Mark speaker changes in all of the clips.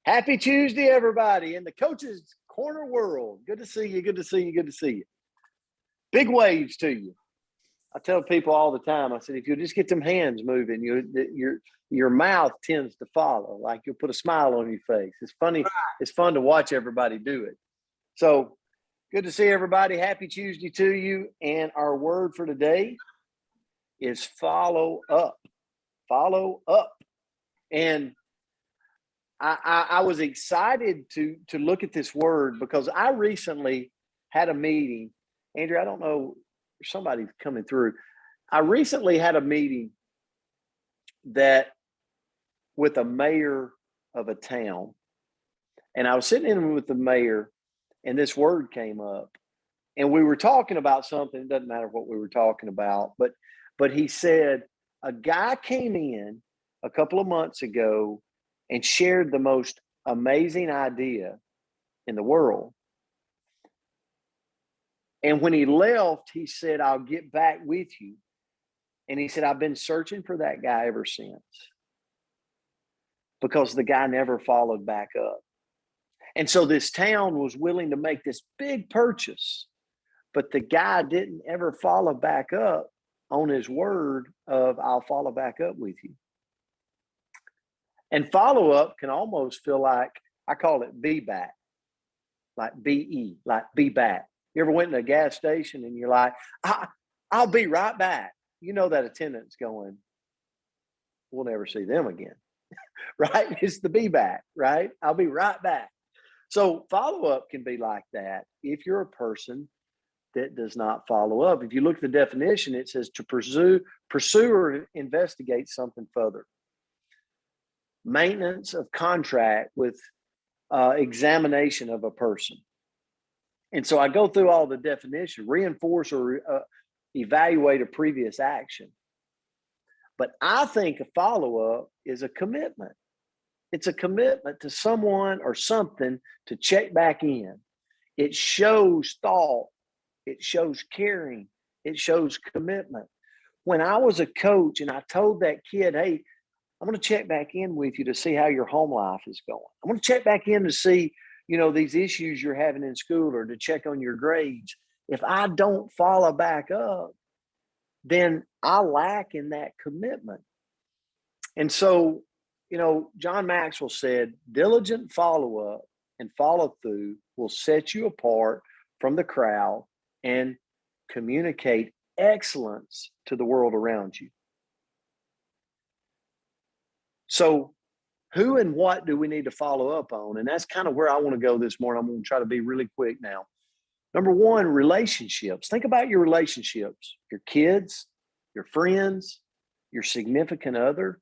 Speaker 1: Happy Tuesday, everybody, in the Coach's Corner world. Good to see you. Good to see you. Good to see you. Big waves to you. I tell people all the time, I said, if you just get them hands moving, your mouth tends to follow. Like you'll put a smile on your face. It's funny. It's fun to watch everybody do it. So good to see everybody. Happy Tuesday to you. And our word for today is follow up. Follow up. And I was excited to look at this word because I recently had a meeting. Andrew, I don't know, somebody's coming through. I recently had a meeting with a mayor of a town. And I was sitting in with the mayor and this word came up. And we were talking about something. It doesn't matter what we were talking about. But he said, a guy came in a couple of months ago and shared the most amazing idea in the world. And when he left, he said, I'll get back with you. And he said, I've been searching for that guy ever since because the guy never followed back up. And so this town was willing to make this big purchase, but the guy didn't ever follow back up on his word of, I'll follow back up with you. And follow up can almost feel like, I call it be back, like B-E, like be back. You ever went to a gas station and you're like, I'll be right back. You know that attendant's going, we'll never see them again, right? It's the be back, right? I'll be right back. So follow up can be like that if you're a person that does not follow up. If you look at the definition, it says to pursue or investigate something further. Maintenance of contract with examination of a person. And so I go through all the definition, reinforce or evaluate a previous action. But I think a follow-up is a commitment. It's a commitment to someone or something to check back in. It shows thought. It shows caring. It shows commitment. When I was a coach and I told that kid, hey, I'm going to check back in with you to see how your home life is going. I'm going to check back in to see, these issues you're having in school or to check on your grades. If I don't follow back up, then I lack in that commitment. And so, John Maxwell said, diligent follow-up and follow-through will set you apart from the crowd and communicate excellence to the world around you. So who and what do we need to follow up on? And that's kind of where I want to go this morning. I'm going to try to be really quick now. Number one, relationships. Think about your relationships, your kids, your friends, your significant other.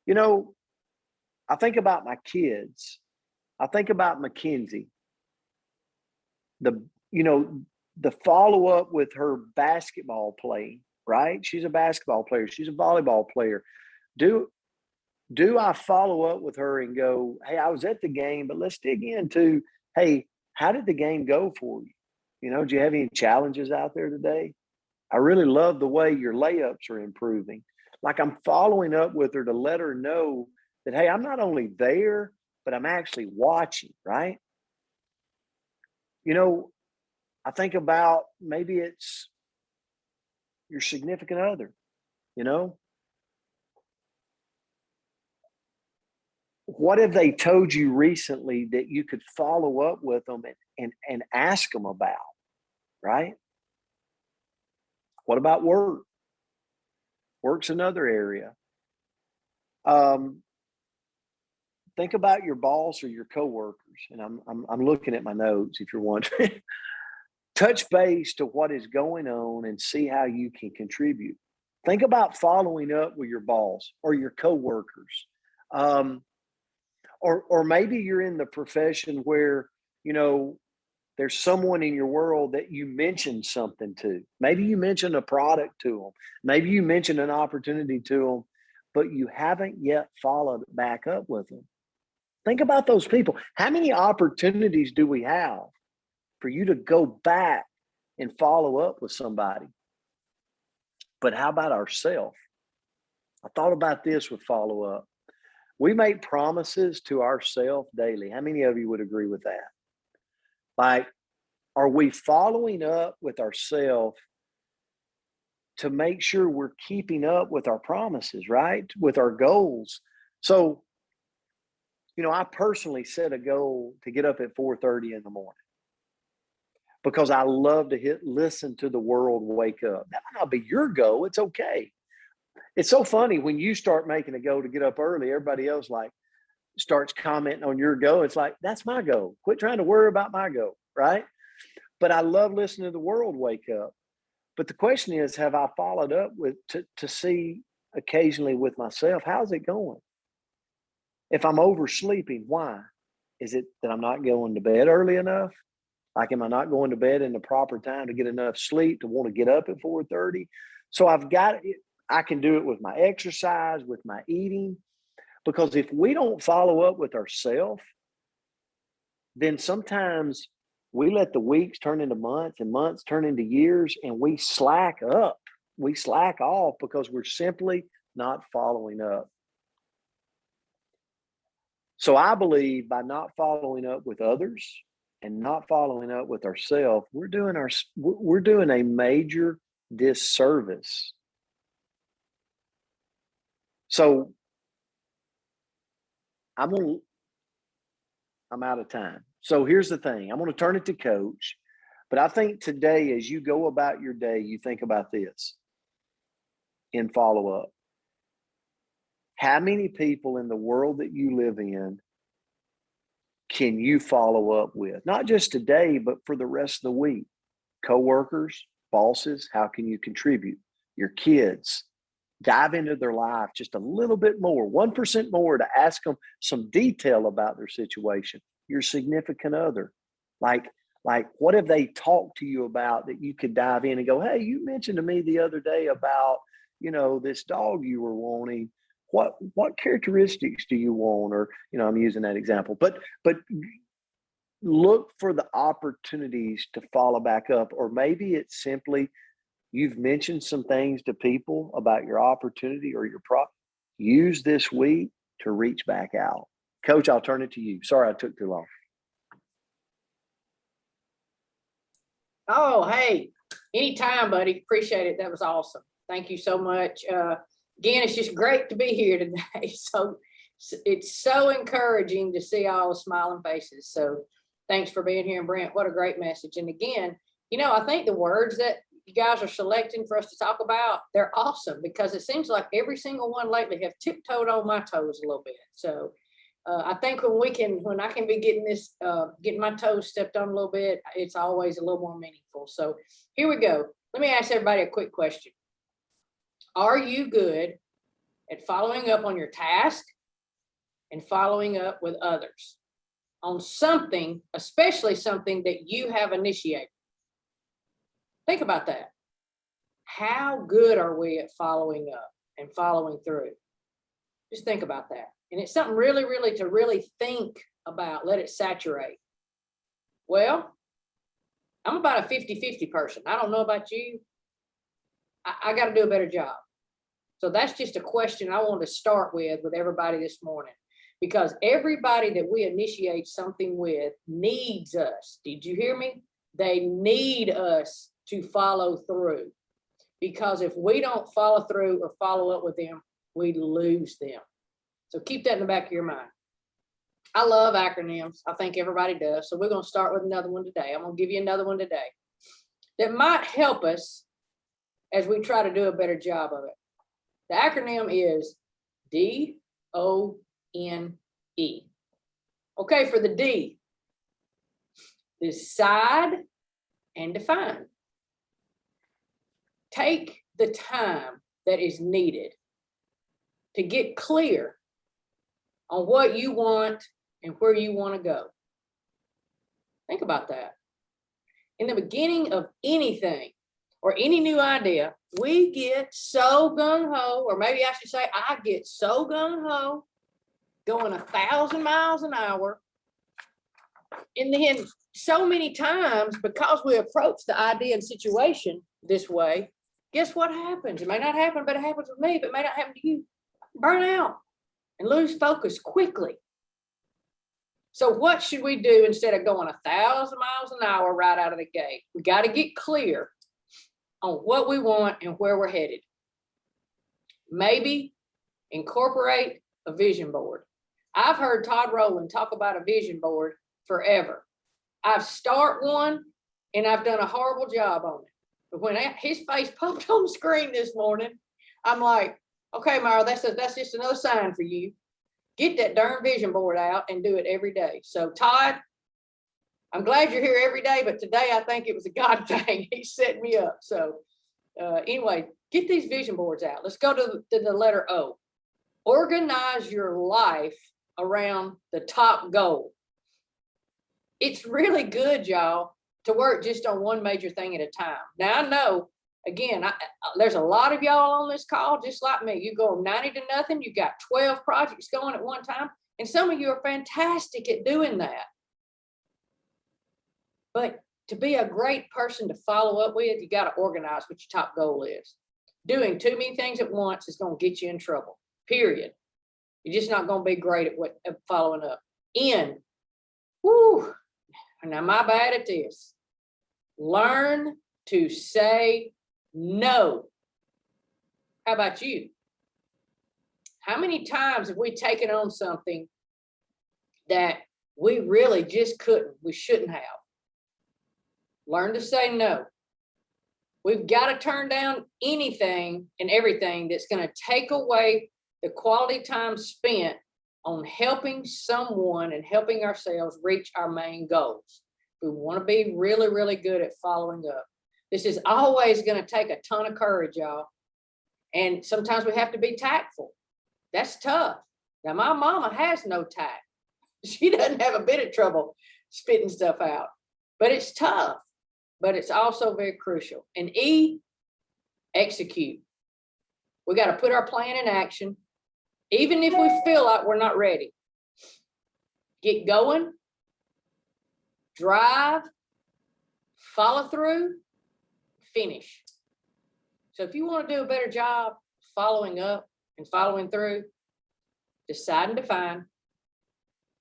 Speaker 1: I think about my kids. I think about Mackenzie. The follow up with her basketball playing, right? She's a basketball player. She's a volleyball player. Do I follow up with her and go, hey, I was at the game, but let's dig into, hey, how did the game go for you? Do you have any challenges out there today? I really love the way your layups are improving. Like I'm following up with her to let her know that, hey, I'm not only there, but I'm actually watching, right? I think about maybe it's your significant other, What have they told you recently that you could follow up with them and ask them about, right? What about work? Work's another area. Think about your boss or your coworkers, and I'm looking at my notes if you're wondering. Touch base to what is going on and see how you can contribute. Think about following up with your boss or your coworkers. Or maybe you're in the profession where, there's someone in your world that you mentioned something to. Maybe you mentioned a product to them. Maybe you mentioned an opportunity to them, but you haven't yet followed back up with them. Think about those people. How many opportunities do we have for you to go back and follow up with somebody? But how about ourselves? I thought about this with follow up. We make promises to ourselves daily. How many of you would agree with that? Like, are we following up with ourselves to make sure we're keeping up with our promises, right? With our goals. So, I personally set a goal to get up at 4:30 in the morning because I love to listen to the world wake up. That might not be your goal. It's okay. It's so funny when you start making a goal to get up early, everybody else like starts commenting on your goal. It's like, that's my goal. Quit trying to worry about my goal, right? But I love listening to the world wake up. But the question is, have I followed up with to see occasionally with myself, how's it going? If I'm oversleeping, why? Is it that I'm not going to bed early enough? Like, am I not going to bed in the proper time to get enough sleep to want to get up at 4:30? So I can do it with my exercise, with my eating, because if we don't follow up with ourselves, then sometimes we let the weeks turn into months and months turn into years, and we slack up. We slack off because we're simply not following up. So I believe by not following up with others and not following up with ourselves, we're doing a major disservice. So I'm out of time. So here's the thing. I'm going to turn it to Coach, but I think today, as you go about your day, you think about this in follow up. How many people in the world that you live in can you follow up with? Not just today, but for the rest of the week. Coworkers, bosses, how can you contribute? Your kids, dive into their life just a little bit more, 1% more, to ask them some detail about their situation. Your significant other, like what have they talked to you about that you could dive in and go, hey, you mentioned to me the other day about, this dog you were wanting. What characteristics do you want? Or, I'm using that example, but look for the opportunities to follow back up. Or maybe it's simply you've mentioned some things to people about your opportunity or your use this week to reach back out. Coach, I'll turn it to you. Sorry I took too long.
Speaker 2: Oh, hey, anytime, buddy. Appreciate it. That was awesome. Thank you so much. Again, it's just great to be here today. So it's so encouraging to see all the smiling faces. So thanks for being here. And Brent, what a great message. And again, I think the words that you guys are selecting for us to talk about, they're awesome, because it seems like every single one lately have tiptoed on my toes a little bit. So I think when I can be getting my toes stepped on a little bit, it's always a little more meaningful. So here we go. Let me ask everybody a quick question. Are you good at following up on your task and following up with others on something, especially something that you have initiated? Think about that. How good are we at following up and following through? Just think about that. And it's something really, really to really think about. Let it saturate. Well, I'm about a 50-50 person. I don't know about you. I got to do a better job. So that's just a question I want to start with everybody this morning, because everybody that we initiate something with needs us. Did you hear me? They need us to follow through, because if we don't follow through or follow up with them, we lose them. So keep that in the back of your mind. I love acronyms. I think everybody does. So we're going to start with another one today. I'm going to give you another one today that might help us as we try to do a better job of it. The acronym is DONE. Okay, for the D, decide and define. Take the time that is needed to get clear on what you want and where you want to go. Think about that. In the beginning of anything or any new idea, we get so gung-ho, or maybe I should say I get so gung-ho, going 1,000 miles an hour. And then so many times, because we approach the idea and situation this way, guess what happens? It may not happen, but it happens with me, but it may not happen to you. Burn out. and lose focus quickly. So what should we do instead of going 1,000 miles an hour right out of the gate? We got to get clear on what we want and where we're headed. Maybe incorporate a vision board. I've heard Todd Rowland talk about a vision board forever. I've started one and I've done a horrible job on it. But when his face popped on the screen this morning, I'm like, okay, Myra, that's just another sign for you. Get that darn vision board out and do it every day. So Todd, I'm glad you're here every day, but today I think it was a God thing. He set me up. So anyway, get these vision boards out. Let's go to the letter O. Organize your life around the top goal. It's really good, y'all, to work just on one major thing at a time. Now I know, again, there's a lot of y'all on this call, just like me. You go 90 to nothing, you got 12 projects going at one time, and some of you are fantastic at doing that. But to be a great person to follow up with, you got to organize what your top goal is. Doing too many things at once is going to get you in trouble, period. You're just not going to be great at following up. Whoo, now my bad at this. Learn to say no. How about you? How many times have we taken on something that we really just couldn't, we shouldn't have? Learn to say no. We've got to turn down anything and everything that's going to take away the quality time spent on helping someone and helping ourselves reach our main goals. We want to be really, really good at following up. This is always going to take a ton of courage, y'all. And sometimes we have to be tactful. That's tough. Now, my mama has no tact. She doesn't have a bit of trouble spitting stuff out, but it's tough, but it's also very crucial. And E, execute. We got to put our plan in action, even if we feel like we're not ready. Get going, drive, follow through, finish. So if you want to do a better job following up and following through, decide and define,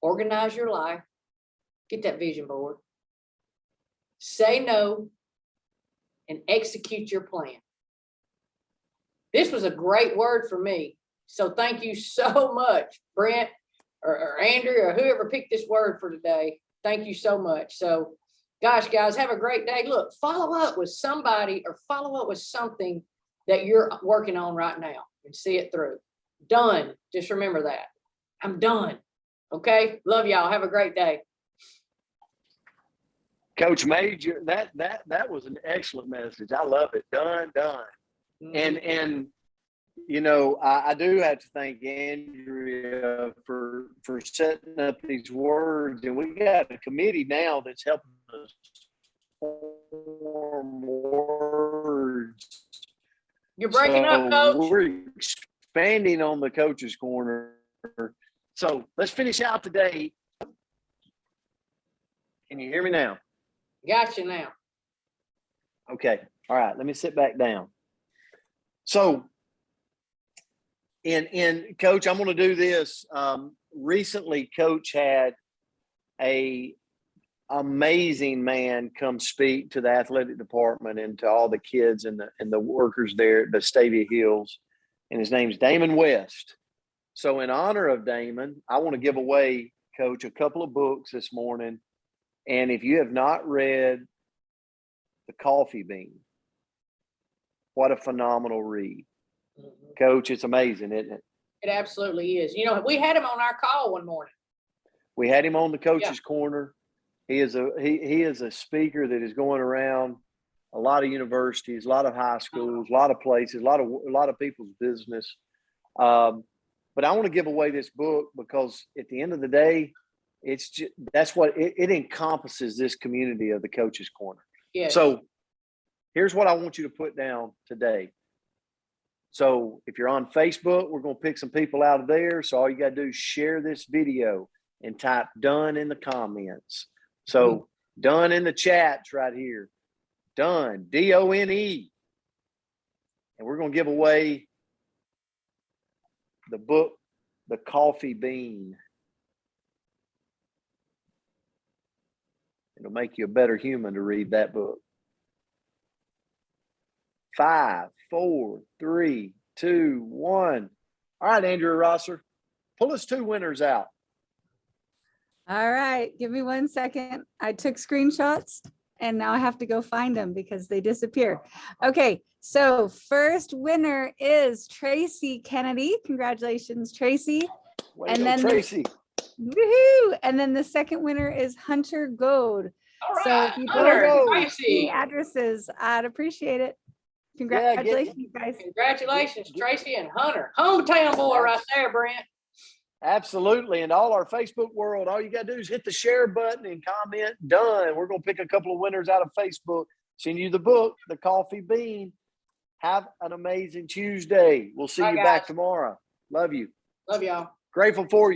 Speaker 2: organize your life, get that vision board, say no, and execute your plan. This was a great word for me. So thank you so much, Brent or Andrew or whoever picked this word for today. Thank you so much. So gosh, guys, have a great day. Look, follow up with somebody or follow up with something that you're working on right now and see it through. Done. Just remember that. I'm done. Okay. Love y'all. Have a great day.
Speaker 1: Coach Major, that was an excellent message. I love it. Done.
Speaker 2: Mhm.
Speaker 1: And you know, I do have to thank Andrea for setting up these words, and we got a committee now that's helping us form words.
Speaker 2: You're breaking up, Coach.
Speaker 1: We're expanding on the Coach's Corner. So let's finish out today. Can you hear me now?
Speaker 2: Got you now.
Speaker 1: Okay. All right. Let me sit back down. So, and Coach, I'm going to do this. Recently, Coach had a amazing man come speak to the athletic department and to all the kids and the workers there at Vestavia Hills, and his name's Damon West. So, in honor of Damon, I want to give away, Coach, a couple of books this morning. And if you have not read The Coffee Bean, what a phenomenal read.
Speaker 2: Mhm.
Speaker 1: Coach, it's amazing, isn't it?
Speaker 2: It absolutely is. You know, we had him on our call one morning.
Speaker 1: We had him on the Coach's Corner. He is a speaker that is going around a lot of universities, a lot of high schools, a lot of places, a lot of people's business. But I want to give away this book because at the end of the day, it's just, that's what it encompasses, this community of the Coach's Corner.
Speaker 2: Yes.
Speaker 1: So here's what I want you to put down today. So if you're on Facebook, we're going to pick some people out of there. So all you got to do is share this video and type done in the comments. So done in the chats right here. Done, D-O-N-E. And we're going to give away the book The Coffee Bean. It'll make you a better human to read that book. 5, 4, 3, 2, 1. All right, Andrea Rosser, pull us 2 winners out.
Speaker 3: All right, give me 1 second. I took screenshots and now I have to go find them because they disappear. Okay, so first winner is Tracy Kennedy. Congratulations, Tracy.
Speaker 1: Way
Speaker 3: And
Speaker 1: to go,
Speaker 3: then
Speaker 1: Tracy.
Speaker 3: Woohoo! And then the second winner is Hunter Gold.
Speaker 2: All
Speaker 3: So
Speaker 2: right,
Speaker 3: if you
Speaker 2: Hunter,
Speaker 1: both-
Speaker 2: Tracy.
Speaker 3: The addresses, I'd appreciate it.
Speaker 1: Yeah,
Speaker 3: Congratulations, guys.
Speaker 2: Congratulations, Tracy and Hunter. Hometown boy right there, Brent.
Speaker 1: Absolutely. And all our Facebook world, all you got to do is hit the share button and comment. Done. We're going to pick a couple of winners out of Facebook. Send you the book, The Coffee Bean. Have an amazing Tuesday. We'll see
Speaker 2: Bye,
Speaker 1: you
Speaker 2: guys.
Speaker 1: back tomorrow. Love you.
Speaker 2: Love y'all.
Speaker 1: Grateful for you.